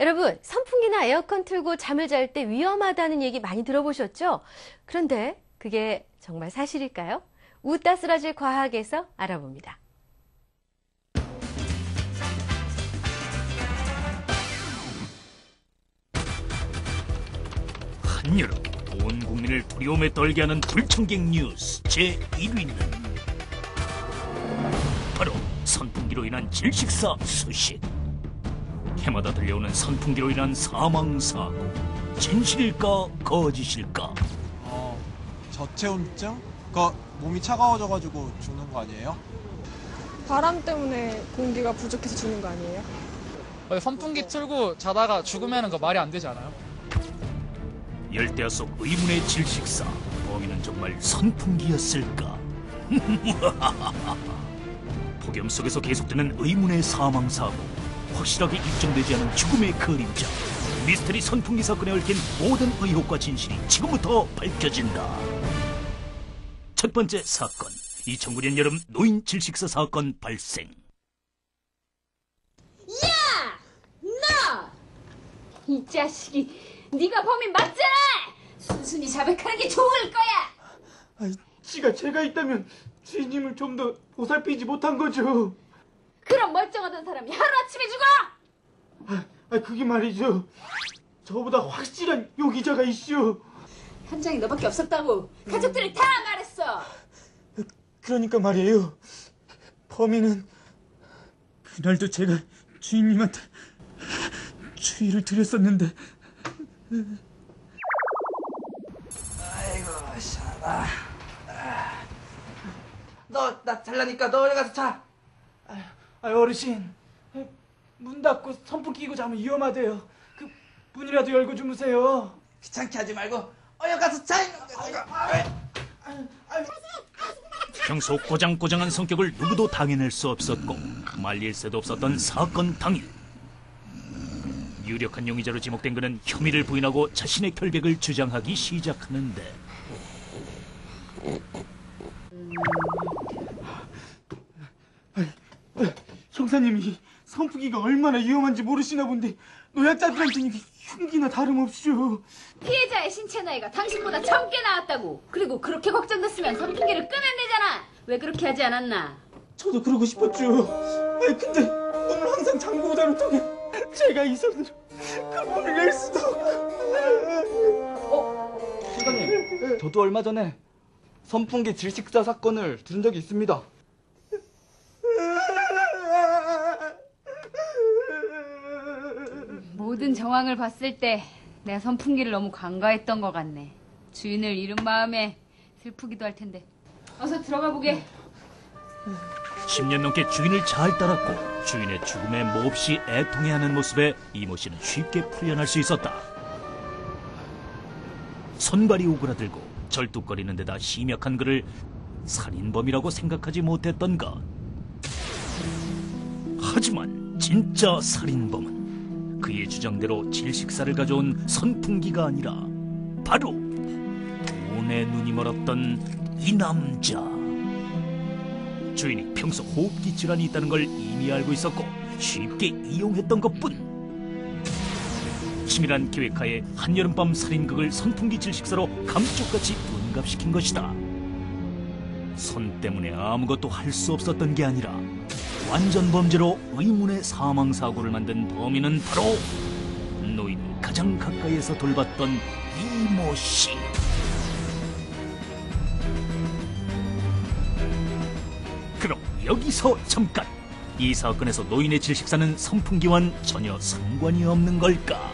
여러분, 선풍기나 에어컨 틀고 잠을 잘 때 위험하다는 얘기 많이 들어보셨죠? 그런데 그게 정말 사실일까요? 웃다 쓰러질 과학에서 알아봅니다. 한여름 온 국민을 두려움에 떨게 하는 불청객 뉴스 제1위는 바로 선풍기로 인한 질식사 수식. 해마다 들려오는 선풍기로 인한 사망사고. 진실일까 거짓일까? 저체온증? 그거 몸이 차가워져가지고 죽는 거 아니에요? 바람 때문에 공기가 부족해서 죽는 거 아니에요? 선풍기 틀고 자다가 죽으면 그거 말이 안 되지 않아요? 열대야 속 의문의 질식사. 범인은 정말 선풍기였을까? 폭염 속에서 계속되는 의문의 사망사고. 확실하게 입증되지 않은 죽음의 그림자. 미스터리 선풍기 사건에 얽힌 모든 의혹과 진실이 지금부터 밝혀진다. 첫 번째 사건. 2009년 여름 노인 질식사 사건 발생. 야! 너! 이 자식이 네가 범인 맞잖아! 순순히 자백하는 게 좋을 거야! 지가 죄가 있다면 주인님을 좀 더 보살피지 못한 거죠. 그런 멀쩡하던 사람이 하루아침에 죽어! 그게 말이죠. 저보다 확실한 용의자가 있슈. 현장에 너밖에 없었다고 가족들이 다 말했어! 그러니까 말이에요. 범인은 그날도 제가 주인님한테 주의를 드렸었는데. 아이고 시원하다. 나 잘라니까 너 어디 가서 자. 어르신, 문 닫고 선풍기 끼고 자면 위험하대요. 그 문이라도 열고 주무세요. 귀찮게 하지 말고 어여 가서 자. 평소 꼬장꼬장한 성격을 누구도 당해낼 수 없었고 말릴 새도 없었던 사건 당일. 유력한 용의자로 지목된 그는 혐의를 부인하고 자신의 결백을 주장하기 시작하는데 형사님이 선풍기가 얼마나 위험한지 모르시나 본데 노약자들한테는 흉기나 다름없슈. 피해자의 신체 나이가 당신보다 젊게 나왔다고. 그리고 그렇게 걱정됐으면 선풍기를 끄면 되잖아. 왜 그렇게 하지 않았나? 저도 그러고 싶었죠. 근데 문을 항상 잠그고 자는 덕에 제가 이 손으로 그 문을 열 수도 없고. 실장님, 저도 얼마 전에 선풍기 질식사 사건을 들은 적이 있습니다. 모든 정황을 봤을 때 내가 선풍기를 너무 간과했던 것 같네. 주인을 잃은 마음에 슬프기도 할 텐데. 어서 들어가 보게. 10년 넘게 주인을 잘 따랐고 주인의 죽음에 몹시 애통해하는 모습에 이모 씨는 쉽게 풀려날 수 있었다. 손발이 오그라들고 절뚝거리는 데다 심약한 그를 살인범이라고 생각하지 못했던 것. 하지만 진짜 살인범은 그의 주장대로 질식사를 가져온 선풍기가 아니라 바로 돈에 눈이 멀었던 이 남자. 주인이 평소 호흡기 질환이 있다는 걸 이미 알고 있었고 쉽게 이용했던 것뿐. 치밀한 계획하에 한여름밤 살인극을 선풍기 질식사로 감쪽같이 둔갑시킨 것이다. 손 때문에 아무것도 할 수 없었던 게 아니라 완전 범죄로 의문의 사망사고를 만든 범인은 바로 노인을 가장 가까이에서 돌봤던 이모 씨. 그럼 여기서 잠깐! 이 사건에서 노인의 질식사는 선풍기와는 전혀 상관이 없는 걸까?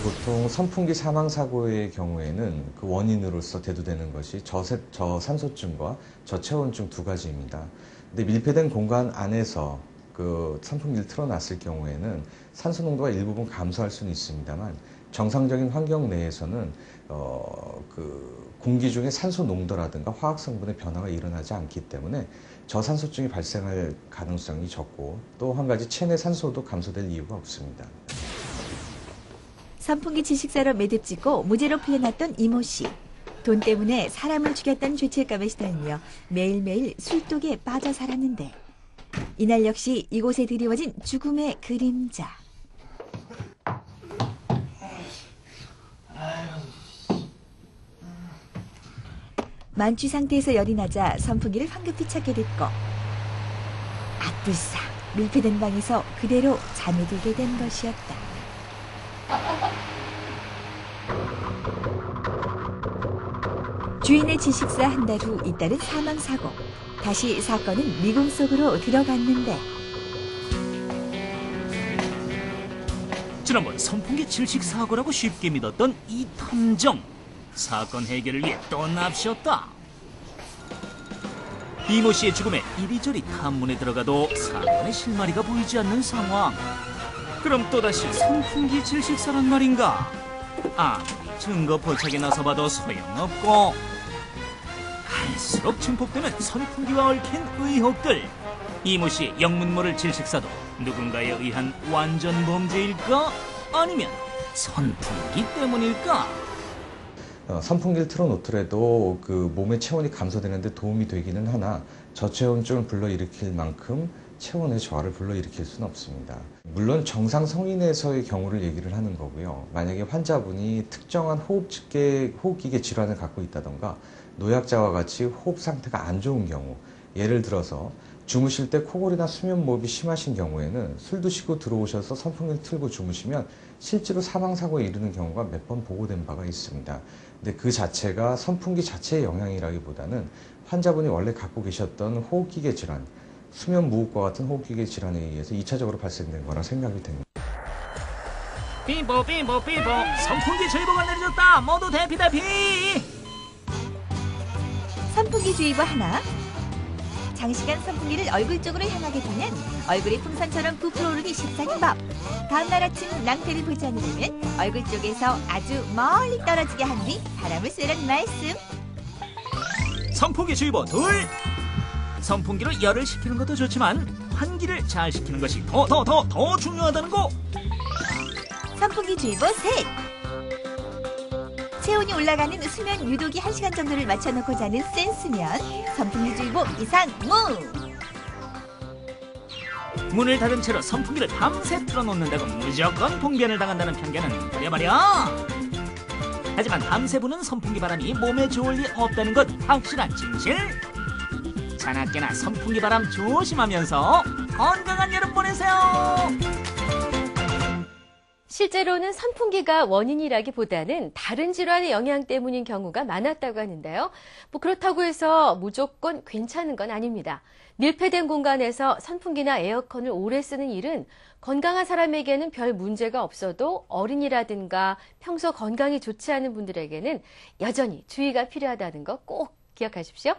보통 선풍기 사망사고의 경우에는 그 원인으로서 대두되는 것이 저산소증과 저체온증 두 가지입니다. 근데 밀폐된 공간 안에서 그 선풍기를 틀어놨을 경우에는 산소 농도가 일부분 감소할 수는 있습니다만 정상적인 환경 내에서는 그 공기 중에 산소 농도라든가 화학 성분의 변화가 일어나지 않기 때문에 저산소증이 발생할 가능성이 적고 또 한 가지 체내 산소도 감소될 이유가 없습니다. 선풍기 질식사로 매듭짓고 무죄로 풀려났던 이모 씨. 돈 때문에 사람을 죽였다는 죄책감에 시달리며 매일매일 술독에 빠져 살았는데 이날 역시 이곳에 드리워진 죽음의 그림자. 만취 상태에서 열이 나자 선풍기를 황급히 찾게 됐고 악불사 밀폐된 방에서 그대로 잠에 들게 된 것이었다. 주인의 질식사 한 달 후 잇따른 사망사고. 다시 사건은 미궁 속으로 들어갔는데 지난번 선풍기 질식 사고라고 쉽게 믿었던 이 탐정. 사건 해결을 위해 또 납시었다. 이모 씨의 죽음에 이리저리 탐문에 들어가도 사건의 실마리가 보이지 않는 상황. 그럼 또다시 선풍기 질식사란 말인가? 증거 포착에 나서봐도 소용없고 갈수록 증폭되는 선풍기와 얽힌 의혹들. 이모 씨의 영문 모를 질식사도 누군가에 의한 완전 범죄일까? 아니면 선풍기 때문일까? 선풍기를 틀어놓더라도 그 몸의 체온이 감소되는데 도움이 되기는 하나 저체온증을 불러일으킬 만큼 체온의 저하를 불러일으킬 수는 없습니다. 물론 정상 성인에서의 경우를 얘기를 하는 거고요. 만약에 환자분이 특정한 호흡기계 질환을 갖고 있다던가 노약자와 같이 호흡 상태가 안 좋은 경우, 예를 들어서 주무실 때 코골이나 수면무호흡이 심하신 경우에는 술 드시고 들어오셔서 선풍기를 틀고 주무시면 실제로 사망사고에 이르는 경우가 몇 번 보고된 바가 있습니다. 근데 그 자체가 선풍기 자체의 영향이라기보다는 환자분이 원래 갖고 계셨던 호흡기계 질환, 수면무호흡과 같은 호흡기계 질환에 의해서 2차적으로 발생된 거라 생각이 됩니다. 삐뽀 선풍기 주의보가 내려졌다. 모두 대피. 선풍기 주의보 하나. 장시간 선풍기를 얼굴 쪽으로 향하게 되면 얼굴이 풍선처럼 부풀어 오르기 십상인 법. 다음날 아침 낭패를 보지 않으려면 얼굴 쪽에서 아주 멀리 떨어지게 한 뒤 바람을 쐬라는 말씀. 선풍기 주의보 둘. 선풍기로 열을 식히는 것도 좋지만 환기를 잘 시키는 것이 더 중요하다는 거. 선풍기 주의보 셋. 체온이 올라가는 수면 유도기 1시간 정도를 맞춰놓고 자는 센스면 선풍기 주의보 이상 문을 닫은 채로 선풍기를 밤새 틀어놓는다고 무조건 봉변을 당한다는 편견은 버려버려. 하지만 밤새 부는 선풍기 바람이 몸에 좋을 리 없다는 것 확실한 진실. 자나깨나 선풍기 바람 조심하면서 건강한 여름 보내세요. 실제로는 선풍기가 원인이라기보다는 다른 질환의 영향 때문인 경우가 많았다고 하는데요. 그렇다고 해서 무조건 괜찮은 건 아닙니다. 밀폐된 공간에서 선풍기나 에어컨을 오래 쓰는 일은 건강한 사람에게는 별 문제가 없어도 어린이라든가 평소 건강이 좋지 않은 분들에게는 여전히 주의가 필요하다는 거 꼭 기억하십시오.